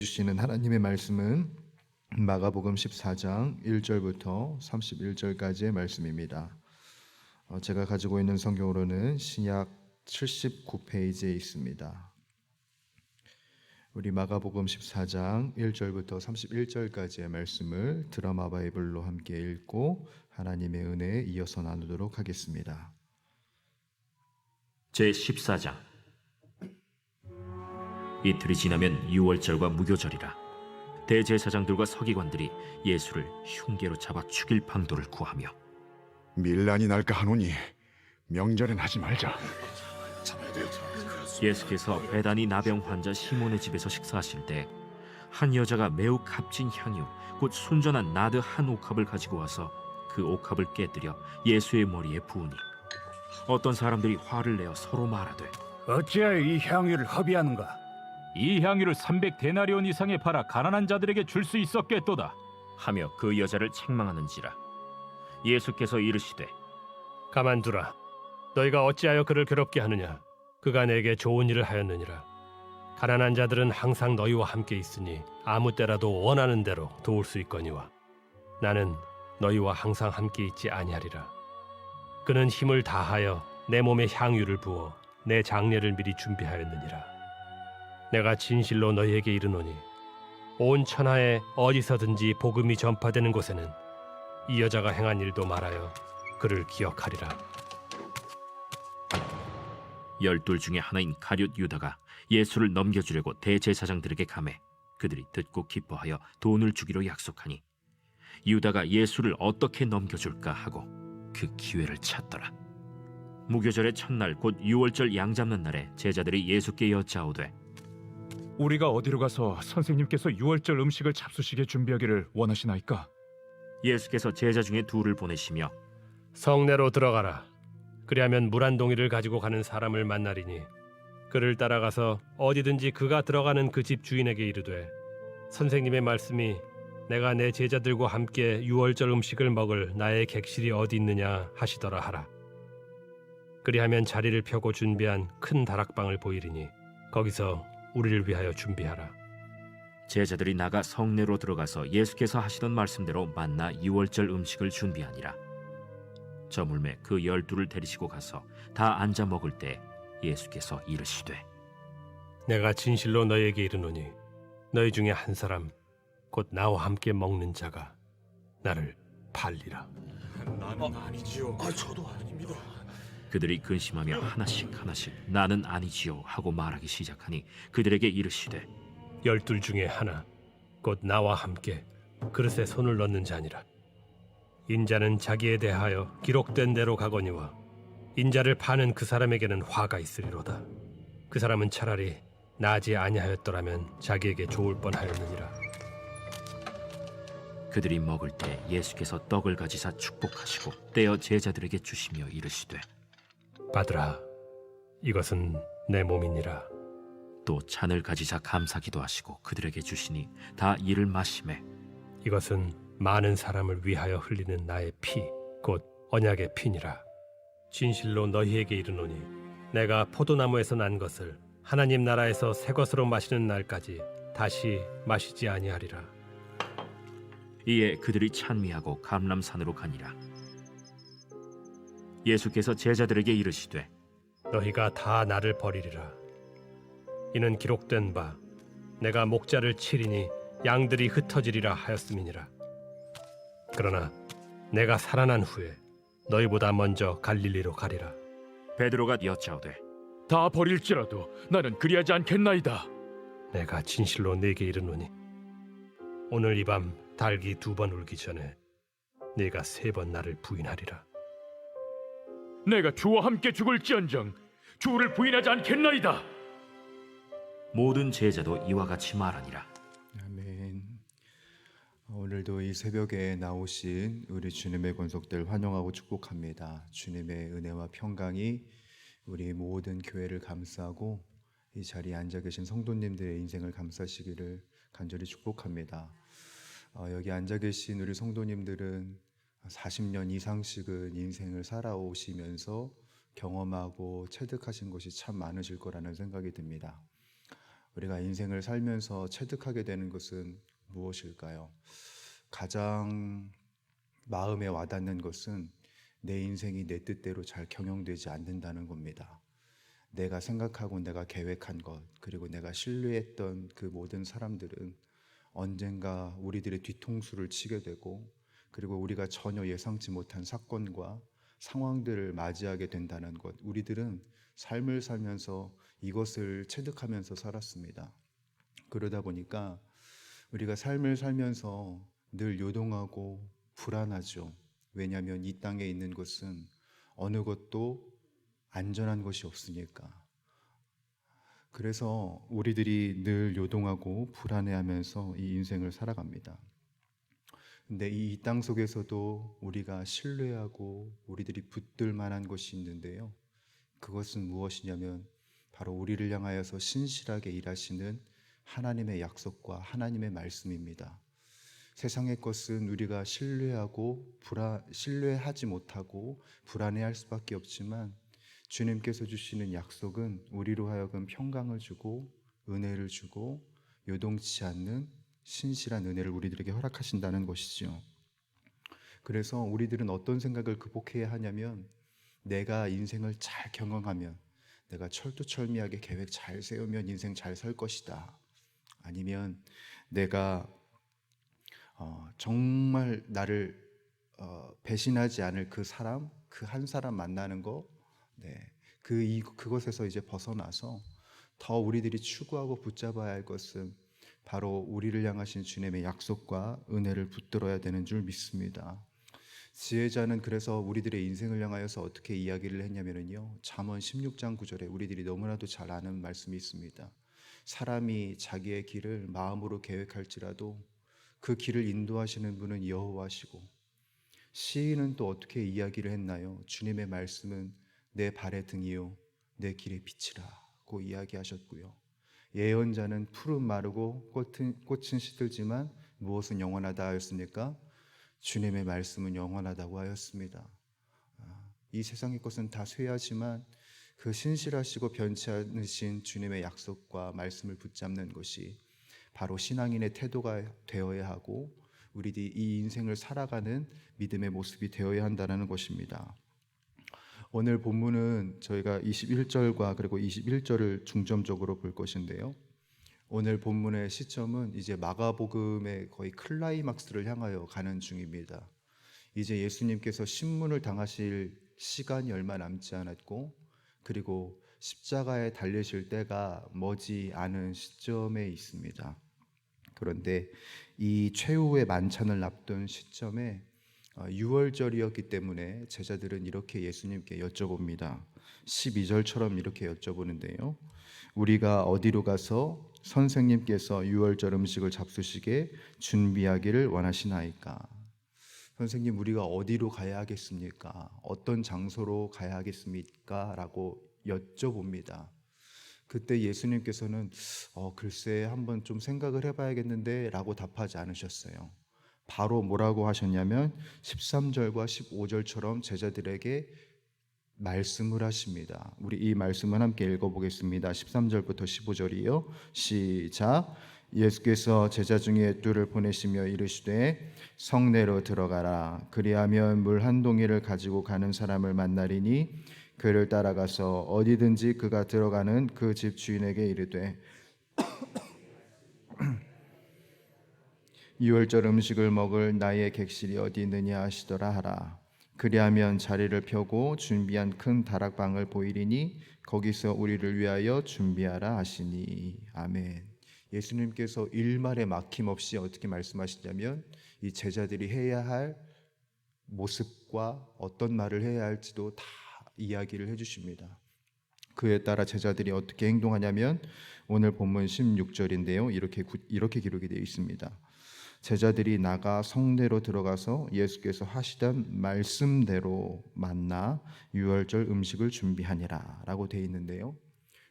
주시는 하나님의 말씀은 마가복음 14장 1절부터 31절까지의 말씀입니다. 제가 가지고 있는 성경으로는 신약 79페이지에 있습니다. 우리 마가복음 14장 1절부터 31절까지의 말씀을 드라마 바이블로 함께 읽고 하나님의 은혜에 이어서 나누도록 하겠습니다. 제14장. 이틀이 지나면 유월절과 무교절이라. 대제사장들과 서기관들이 예수를 흉계로 잡아 죽일 방도를 구하며 밀란이 날까 하노니 명절엔 하지 말자. 예수께서 베다니 나병 환자 시몬의 집에서 식사하실 때 한 여자가 매우 값진 향유 곧 순전한 나드 한 옥합을 가지고 와서 그 옥합을 깨뜨려 예수의 머리에 부으니 어떤 사람들이 화를 내어 서로 말하되 어찌하여 이 향유를 허비하는가? 이 향유를 300데나리온 이상에 팔아 가난한 자들에게 줄 수 있었겠도다. 하며 그 여자를 책망하는지라. 예수께서 이르시되 가만두라. 너희가 어찌하여 그를 괴롭게 하느냐? 그가 내게 좋은 일을 하였느니라. 가난한 자들은 항상 너희와 함께 있으니 아무 때라도 원하는 대로 도울 수 있거니와 나는 너희와 항상 함께 있지 아니하리라. 그는 힘을 다하여 내 몸에 향유를 부어 내 장례를 미리 준비하였느니라. 내가 진실로 너희에게 이르노니 온 천하에 어디서든지 복음이 전파되는 곳에는 이 여자가 행한 일도 말하여 그를 기억하리라. 12 중에 하나인 가룟 유다가 예수를 넘겨주려고 대제사장들에게 가매 그들이 듣고 기뻐하여 돈을 주기로 약속하니 유다가 예수를 어떻게 넘겨줄까 하고 그 기회를 찾더라. 무교절의 첫날 곧 유월절 양 잡는 날에 제자들이 예수께 여짜오되 우리가 어디로 가서 선생님께서 유월절 음식을 잡수시게 준비하기를 원하시나이까? 예수께서 제자 중에 둘을 보내시며 성내로 들어가라. 그리하면 물 한 동이를 가지고 가는 사람을 만나리니 그를 따라가서 어디든지 그가 들어가는 그 집 주인에게 이르되 선생님의 말씀이 내가 내 제자들과 함께 유월절 음식을 먹을 나의 객실이 어디 있느냐 하시더라 하라. 그리하면 자리를 펴고 준비한 큰 다락방을 보이리니 거기서 우리를 위하여 준비하라. 제자들이 나가 성내로 들어가서 예수께서 하시던 말씀대로 만나 유월절 음식을 준비하니라. 저물매 그 12를 데리시고 가서 다 앉아 먹을 때 예수께서 이르시되 내가 진실로 너희에게 이르노니 너희 중에 한 사람 곧 나와 함께 먹는 자가 나를 팔리라. 그들이 근심하며 하나씩 나는 아니지요 하고 말하기 시작하니 그들에게 이르시되 12 중에 하나 곧 나와 함께 그릇에 손을 넣는 자니라. 인자는 자기에 대하여 기록된 대로 가거니와 인자를 파는 그 사람에게는 화가 있으리로다. 그 사람은 차라리 나지 아니하였더라면 자기에게 좋을 뻔하였느니라. 그들이 먹을 때 예수께서 떡을 가지사 축복하시고 떼어 제자들에게 주시며 이르시되 받으라. 이것은 내 몸이니라. 또 잔을 가지사 감사기도 하시고 그들에게 주시니 다 이를 마시매 이것은 많은 사람을 위하여 흘리는 나의 피, 곧 언약의 피니라. 진실로 너희에게 이르노니 내가 포도나무에서 난 것을 하나님 나라에서 새 것으로 마시는 날까지 다시 마시지 아니하리라. 이에 그들이 찬미하고 감람산으로 가니라. 예수께서 제자들에게 이르시되 너희가 다 나를 버리리라. 이는 기록된 바 내가 목자를 치리니 양들이 흩어지리라 하였음이니라. 그러나 내가 살아난 후에 너희보다 먼저 갈릴리로 가리라. 베드로가 여짜오되 다 버릴지라도 나는 그리하지 않겠나이다. 내가 진실로 네게 이르노니 오늘 이 밤 닭이 2번 울기 전에 네가 3번 나를 부인하리라. 내가 주와 함께 죽을지언정 주를 부인하지 않겠나이다. 모든 제자도 이와 같이 말하니라. 아멘. 오늘도 이 새벽에 나오신 우리 주님의 권속들 환영하고 축복합니다. 주님의 은혜와 평강이 우리 모든 교회를 감싸고 이 자리에 앉아 계신 성도님들의 인생을 감싸시기를 간절히 축복합니다. 여기 앉아 계신 우리 성도님들은 40년 이상씩은 인생을 살아오시면서 경험하고 체득하신 것이 참 많으실 거라는 생각이 듭니다. 우리가 인생을 살면서 체득하게 되는 것은 무엇일까요? 가장 마음에 와닿는 것은 내 인생이 내 뜻대로 잘 경영되지 않는다는 겁니다. 내가 생각하고 내가 계획한 것, 그리고 내가 신뢰했던 그 모든 사람들은 언젠가 우리들의 뒤통수를 치게 되고, 그리고 우리가 전혀 예상치 못한 사건과 상황들을 맞이하게 된다는 것, 우리들은 삶을 살면서 이것을 체득하면서 살았습니다. 그러다 보니까 우리가 삶을 살면서 늘 요동하고 불안하죠. 왜냐하면 이 땅에 있는 것은 어느 것도 안전한 것이 없으니까. 그래서 우리들이 늘 요동하고 불안해하면서 이 인생을 살아갑니다. 근데 이 땅 속에서도 우리가 신뢰하고 우리들이 붙들 만한 것이 있는데요. 그것은 무엇이냐면 바로 우리를 향하여서 신실하게 일하시는 하나님의 약속과 하나님의 말씀입니다. 세상의 것은 우리가 신뢰하지 못하고 불안해할 수밖에 없지만, 주님께서 주시는 약속은 우리로 하여금 평강을 주고 은혜를 주고 요동치 않는 신실한 은혜를 우리들에게 허락하신다는 것이지요. 그래서 우리들은 어떤 생각을 극복해야 하냐면, 내가 인생을 잘 경영하면, 내가 철두철미하게 계획 잘 세우면 인생 잘 살 것이다. 아니면 내가 정말 나를 배신하지 않을 그 한 사람 만나는 거, 그것에서 이제 벗어나서 더 우리들이 추구하고 붙잡아야 할 것은 바로 우리를 향하신 주님의 약속과 은혜를 붙들어야 되는 줄 믿습니다. 지혜자는 그래서 우리들의 인생을 향하여서 어떻게 이야기를 했냐면요, 잠언 16장 9절에 우리들이 너무나도 잘 아는 말씀이 있습니다. 사람이 자기의 길을 마음으로 계획할지라도 그 길을 인도하시는 분은 여호와시고, 시인은 또 어떻게 이야기를 했나요? 주님의 말씀은 내 발의 등이요 내 길의 빛이라고 이야기하셨고요. 예언자는 풀은 마르고 꽃은 시들지만 무엇은 영원하다 하였습니까? 주님의 말씀은 영원하다고 하였습니다. 이 세상의 것은 다 쇠하지만 그 신실하시고 변치 않으신 주님의 약속과 말씀을 붙잡는 것이 바로 신앙인의 태도가 되어야 하고, 우리들이 이 인생을 살아가는 믿음의 모습이 되어야 한다는 것입니다. 오늘 본문은 저희가 21절과 그리고 21절을 중점적으로 볼 것인데요, 오늘 본문의 시점은 이제 마가복음의 거의 클라이막스를 향하여 가는 중입니다. 이제 예수님께서 신문을 당하실 시간이 얼마 남지 않았고, 그리고 십자가에 달리실 때가 머지 않은 시점에 있습니다. 그런데 이 최후의 만찬을 앞둔 시점에 6월절이었기 때문에 제자들은 이렇게 예수님께 여쭤봅니다. 12절처럼 이렇게 여쭤보는데요, 우리가 어디로 가서 선생님께서 6월절 음식을 잡수시게 준비하기를 원하시나이까? 선생님, 우리가 어디로 가야 하겠습니까? 어떤 장소로 가야 하겠습니까? 라고 여쭤봅니다. 그때 예수님께서는 글쎄 한번 좀 생각을 해봐야겠는데 라고 답하지 않으셨어요. 바로 뭐라고 하셨냐면 13절과 15절처럼 제자들에게 말씀을 하십니다. 우리 이 말씀을 함께 읽어보겠습니다. 13절부터 15절이요. 시작. 예수께서 제자 중에 둘을 보내시며 이르시되 성내로 들어가라. 그리하면 물 한 동이를 가지고 가는 사람을 만나리니 그를 따라가서 어디든지 그가 들어가는 그 집 주인에게 이르되 유월절 음식을 먹을 나의 객실이 어디 있느냐 하시더라 하라. 그리하면 자리를 펴고 준비한 큰 다락방을 보이리니 거기서 우리를 위하여 준비하라 하시니. 아멘. 예수님께서 일말에 막힘없이 어떻게 말씀하시냐면 이 제자들이 해야 할 모습과 어떤 말을 해야 할지도 다 이야기를 해주십니다. 그에 따라 제자들이 어떻게 행동하냐면 오늘 본문 16절인데요, 이렇게 기록이 되어 있습니다. 제자들이 나가 성내로 들어가서 예수께서 하시던 말씀대로 만나 유월절 음식을 준비하니라 라고 되어 있는데요,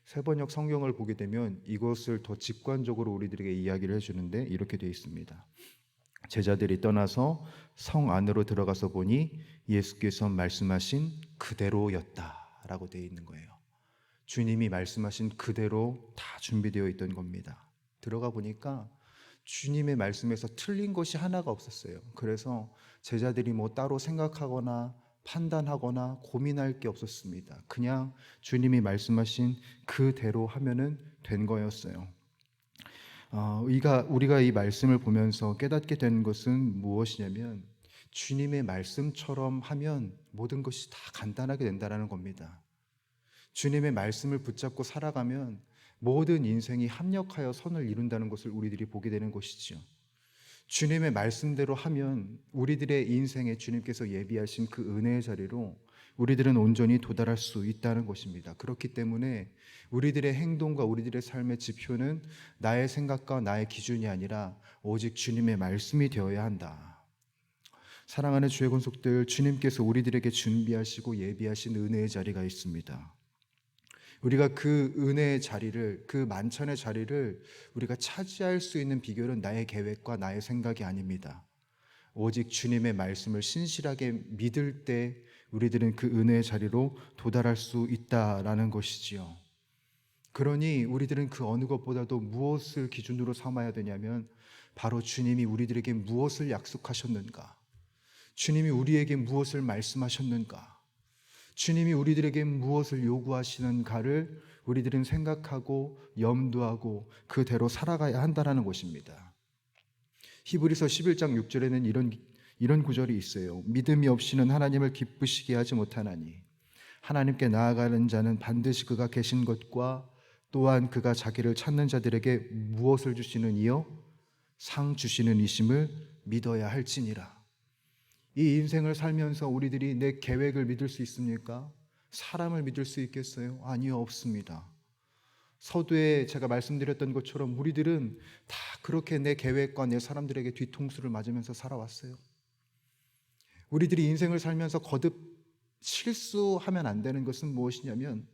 세번역 성경을 보게 되면 이것을 더 직관적으로 우리들에게 이야기를 해주는데 이렇게 되어 있습니다. 제자들이 떠나서 성 안으로 들어가서 보니 예수께서 말씀하신 그대로였다 라고 되어 있는 거예요. 주님이 말씀하신 그대로 다 준비되어 있던 겁니다. 들어가 보니까 주님의 말씀에서 틀린 것이 하나가 없었어요. 그래서 제자들이 뭐 따로 생각하거나 판단하거나 고민할 게 없었습니다. 그냥 주님이 말씀하신 그대로 하면은 된 거였어요. 우리가 이 말씀을 보면서 깨닫게 된 것은 무엇이냐면 주님의 말씀처럼 하면 모든 것이 다 간단하게 된다는 겁니다. 주님의 말씀을 붙잡고 살아가면 모든 인생이 합력하여 선을 이룬다는 것을 우리들이 보게 되는 것이지요. 주님의 말씀대로 하면 우리들의 인생에 주님께서 예비하신 그 은혜의 자리로 우리들은 온전히 도달할 수 있다는 것입니다. 그렇기 때문에 우리들의 행동과 우리들의 삶의 지표는 나의 생각과 나의 기준이 아니라 오직 주님의 말씀이 되어야 한다. 사랑하는 주의 권속들, 주님께서 우리들에게 준비하시고 예비하신 은혜의 자리가 있습니다. 우리가 그 은혜의 자리를, 그 만찬의 자리를 우리가 차지할 수 있는 비결은 나의 계획과 나의 생각이 아닙니다. 오직 주님의 말씀을 신실하게 믿을 때 우리들은 그 은혜의 자리로 도달할 수 있다라는 것이지요. 그러니 우리들은 그 어느 것보다도 무엇을 기준으로 삼아야 되냐면 바로 주님이 우리들에게 무엇을 약속하셨는가, 주님이 우리에게 무엇을 말씀하셨는가, 주님이 우리들에게 무엇을 요구하시는가를 우리들은 생각하고 염두하고 그대로 살아가야 한다는 것입니다. 히브리서 11장 6절에는 이런 구절이 있어요. 믿음이 없이는 하나님을 기쁘시게 하지 못하나니 하나님께 나아가는 자는 반드시 그가 계신 것과 또한 그가 자기를 찾는 자들에게 무엇을 주시는 이요? 상 주시는 이심을 믿어야 할지니라. 이 인생을 살면서 우리들이 내 계획을 믿을 수 있습니까? 사람을 믿을 수 있겠어요? 아니요, 없습니다. 서두에 제가 말씀드렸던 것처럼 우리들은 다 그렇게 내 계획과 내 사람들에게 뒤통수를 맞으면서 살아왔어요. 우리들이 인생을 살면서 거듭 실수하면 안 되는 것은 무엇이냐면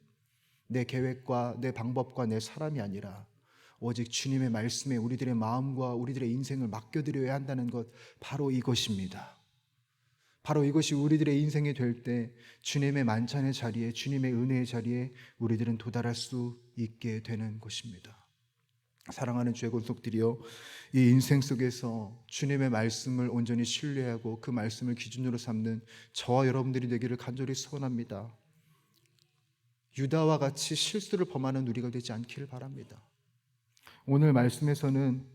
내 계획과 내 방법과 내 사람이 아니라 오직 주님의 말씀에 우리들의 마음과 우리들의 인생을 맡겨드려야 한다는 것, 바로 이것입니다. 바로 이것이 우리들의 인생이 될 때 주님의 만찬의 자리에, 주님의 은혜의 자리에 우리들은 도달할 수 있게 되는 것입니다. 사랑하는 주의 권속들이여, 이 인생 속에서 주님의 말씀을 온전히 신뢰하고 그 말씀을 기준으로 삼는 저와 여러분들이 되기를 간절히 소원합니다. 유다와 같이 실수를 범하는 우리가 되지 않기를 바랍니다. 오늘 말씀에서는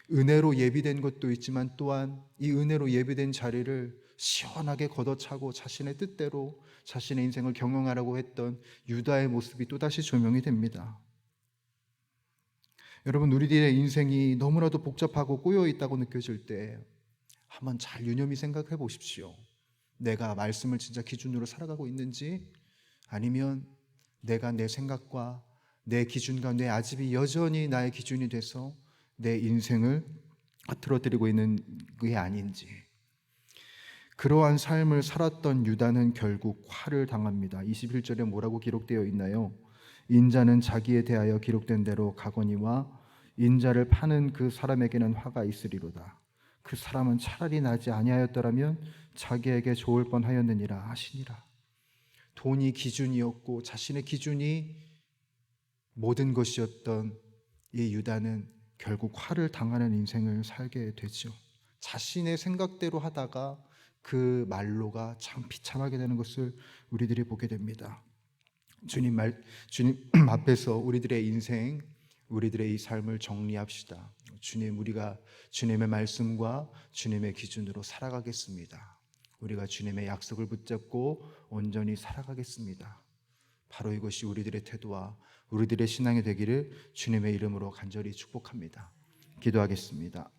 은혜로 예비된 것도 있지만 또한 이 은혜로 예비된 자리를 시원하게 걷어차고 자신의 뜻대로 자신의 인생을 경영하라고 했던 유다의 모습이 또다시 조명이 됩니다. 여러분, 우리들의 인생이 너무나도 복잡하고 꼬여 있다고 느껴질 때 한번 잘 유념히 생각해 보십시오. 내가 말씀을 진짜 기준으로 살아가고 있는지, 아니면 내가 내 생각과 내 기준과 내 아집이 여전히 나의 기준이 돼서 내 인생을 흐트러뜨리고 있는 게 아닌지. 그러한 삶을 살았던 유다는 결국 화를 당합니다. 21절에 뭐라고 기록되어 있나요? 인자는 자기에 대하여 기록된 대로 가거니와 인자를 파는 그 사람에게는 화가 있으리로다. 그 사람은 차라리 나지 아니하였더라면 자기에게 좋을 뻔하였느니라 하시니라. 돈이 기준이었고 자신의 기준이 모든 것이었던 이 유다는 결국 화를 당하는 인생을 살게 되죠. 자신의 생각대로 하다가 그 말로가 참 비참하게 되는 것을 우리들이 보게 됩니다. 주님 앞에서 우리들의 인생, 우리들의 이 삶을 정리합시다. 주님, 우리가 주님의 말씀과 주님의 기준으로 살아가겠습니다. 우리가 주님의 약속을 붙잡고 온전히 살아가겠습니다. 바로 이것이 우리들의 태도와 우리들의 신앙이 되기를 주님의 이름으로 간절히 축복합니다. 기도하겠습니다.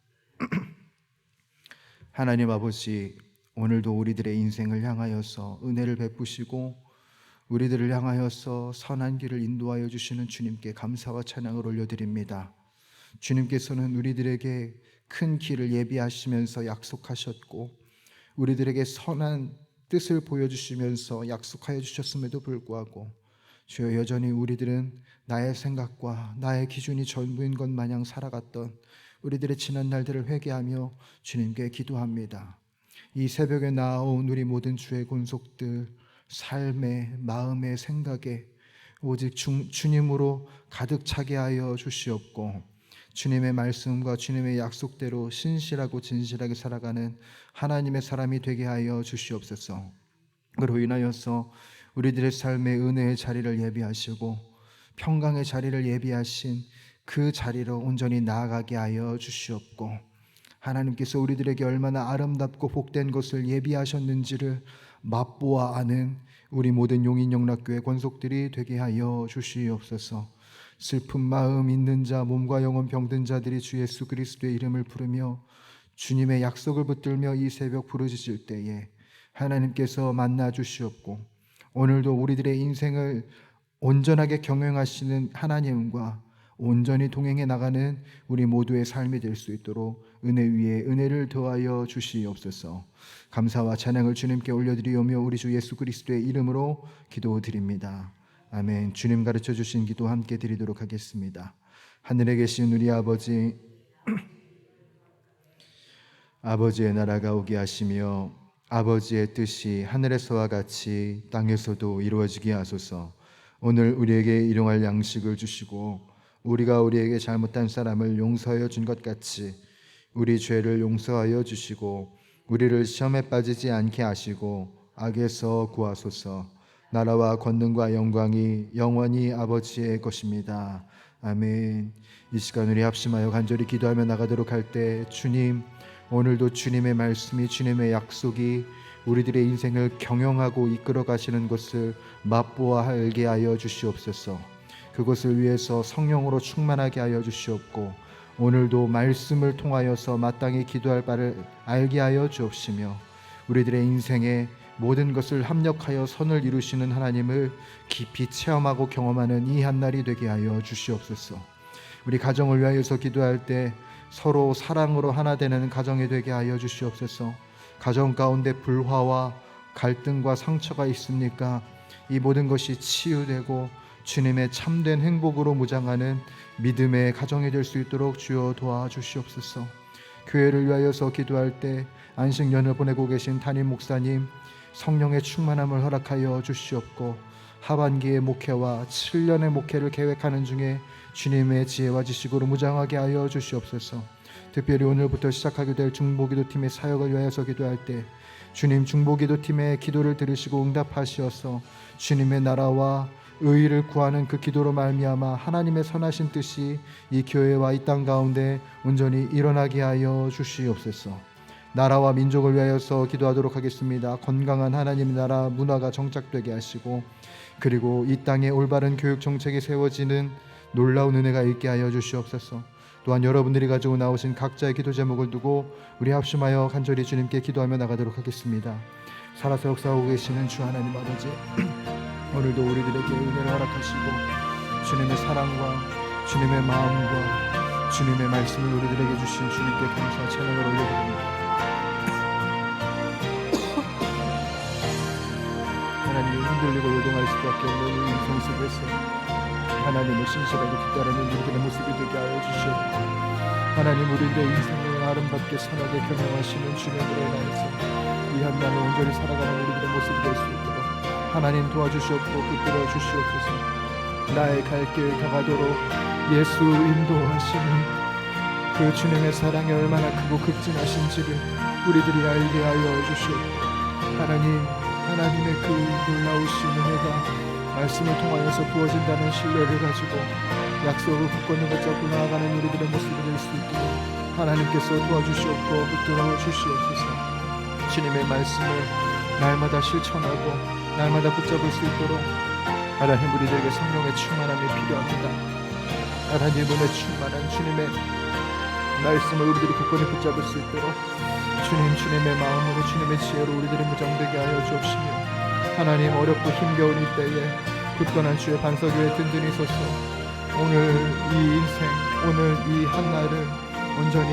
하나님 아버지, 오늘도 우리들의 인생을 향하여서 은혜를 베푸시고 우리들을 향하여서 선한 길을 인도하여 주시는 주님께 감사와 찬양을 올려드립니다. 주님께서는 우리들에게 큰 길을 예비하시면서 약속하셨고 우리들에게 선한 뜻을 보여주시면서 약속하여 주셨음에도 불구하고 주여, 여전히 우리들은 나의 생각과 나의 기준이 전부인 것 마냥 살아갔던 우리들의 지난 날들을 회개하며 주님께 기도합니다. 이 새벽에 나아온 우리 모든 주의 권속들, 삶의, 마음의, 생각에 오직 주님으로 가득 차게 하여 주시옵고 주님의 말씀과 주님의 약속대로 신실하고 진실하게 살아가는 하나님의 사람이 되게 하여 주시옵소서. 그로 인하여서 우리들의 삶의 은혜의 자리를 예비하시고 평강의 자리를 예비하신 그 자리로 온전히 나아가게 하여 주시옵고 하나님께서 우리들에게 얼마나 아름답고 복된 것을 예비하셨는지를 맛보아 아는 우리 모든 용인영락교회 권속들이 되게 하여 주시옵소서. 슬픈 마음 있는 자, 몸과 영혼 병든 자들이 주 예수 그리스도의 이름을 부르며 주님의 약속을 붙들며 이 새벽 부르짖을 때에 하나님께서 만나 주시옵고 오늘도 우리들의 인생을 온전하게 경영하시는 하나님과 온전히 동행해 나가는 우리 모두의 삶이 될 수 있도록 은혜 위에 은혜를 더하여 주시옵소서. 감사와 찬양을 주님께 올려드리오며 우리 주 예수 그리스도의 이름으로 기도드립니다. 아멘. 주님 가르쳐 주신 기도 함께 드리도록 하겠습니다. 하늘에 계신 우리 아버지, 아버지의 나라가 오게 하시며 아버지의 뜻이 하늘에서와 같이 땅에서도 이루어지게 하소서. 오늘 우리에게 일용할 양식을 주시고 우리가 우리에게 잘못한 사람을 용서하여 준 것 같이 우리 죄를 용서하여 주시고 우리를 시험에 빠지지 않게 하시고 악에서 구하소서. 나라와 권능과 영광이 영원히 아버지의 것입니다. 아멘. 이 시간 우리 합심하여 간절히 기도하며 나가도록 할 때 주님, 오늘도 주님의 말씀이 주님의 약속이 우리들의 인생을 경영하고 이끌어 가시는 것을 맛보아 알게 하여 주시옵소서. 그것을 위해서 성령으로 충만하게 하여 주시옵고 오늘도 말씀을 통하여서 마땅히 기도할 바를 알게 하여 주옵시며 우리들의 인생에 모든 것을 합력하여 선을 이루시는 하나님을 깊이 체험하고 경험하는 이 한날이 되게 하여 주시옵소서. 우리 가정을 위하여서 기도할 때 서로 사랑으로 하나 되는 가정이 되게 하여 주시옵소서. 가정 가운데 불화와 갈등과 상처가 있습니까? 이 모든 것이 치유되고 주님의 참된 행복으로 무장하는 믿음의 가정이 될 수 있도록 주여 도와주시옵소서. 교회를 위하여서 기도할 때 안식년을 보내고 계신 담임 목사님 성령의 충만함을 허락하여 주시옵고 하반기의 목회와 7년의 목회를 계획하는 중에 주님의 지혜와 지식으로 무장하게 하여 주시옵소서. 특별히 오늘부터 시작하게 될 중보기도팀의 사역을 위하여서 기도할 때 주님 중보기도팀의 기도를 들으시고 응답하시어서 주님의 나라와 의의를 구하는 그 기도로 말미암아 하나님의 선하신 뜻이 이 교회와 이 땅 가운데 온전히 일어나게 하여 주시옵소서. 나라와 민족을 위하여서 기도하도록 하겠습니다. 건강한 하나님의 나라 문화가 정착되게 하시고 그리고 이 땅에 올바른 교육 정책이 세워지는 놀라운 은혜가 있게 하여 주시옵소서. 또한 여러분들이 가지고 나오신 각자의 기도 제목을 두고 우리 합심하여 간절히 주님께 기도하며 나가도록 하겠습니다. 살아서 역사하고 계시는 주 하나님 아버지, 오늘도 우리들에게 은혜를 허락하시고 주님의 사랑과 주님의 마음과 주님의 말씀을 우리들에게 주신 주님께 감사 찬양을 올려드립니다. 하나님이 흔들리고 요동할 수밖에 없는 이 인생 속에서 하나님을 신실하게 뒤따르는 우리들의 모습이 되게 하여 주시옵고 하나님 우리들의 인생을 아름답게 선하게 경영하시는 주님으로 인하여서 이 한날을 온전히 살아가는 우리들의 모습이 될 수 있도록 하나님 도와주시옵고 붙들어 주시옵소서. 나의 갈 길 다가도록 예수 인도하시는 그 주님의 사랑이 얼마나 크고 극진하신지를 우리들이 알게 하여 주시옵고 하나님의 그 놀라우신 은혜가 말씀을 통하여서 부어진다는 신뢰를 가지고 약속을 붙잡는 것 잡고 나아가는 우리들의 모습이 될 수 있도록 하나님께서 도와주시옵고 붙들어 주시옵소서. 주님의 말씀을 날마다 실천하고 날마다 붙잡을 수 있도록 하나님 우리들에게 성령의 충만함이 필요합니다. 하나님 은혜 충만한 주님의 말씀을 우리들이 굳건히 붙잡을 수 있도록 주님의 마음으로 주님의 지혜로 우리들이 무장되게 하여 주옵시며 하나님 어렵고 힘겨운 이 때에 굳건한 주의 반석 위에 든든히 서서 오늘 이 인생 오늘 이 한날을 온전히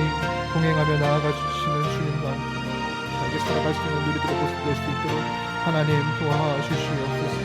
동행하며 나아가 주시는 주님과 함께 살아갈 수 있는 우리들의 모습 될 수 있도록 하나님 도와주시옵소서.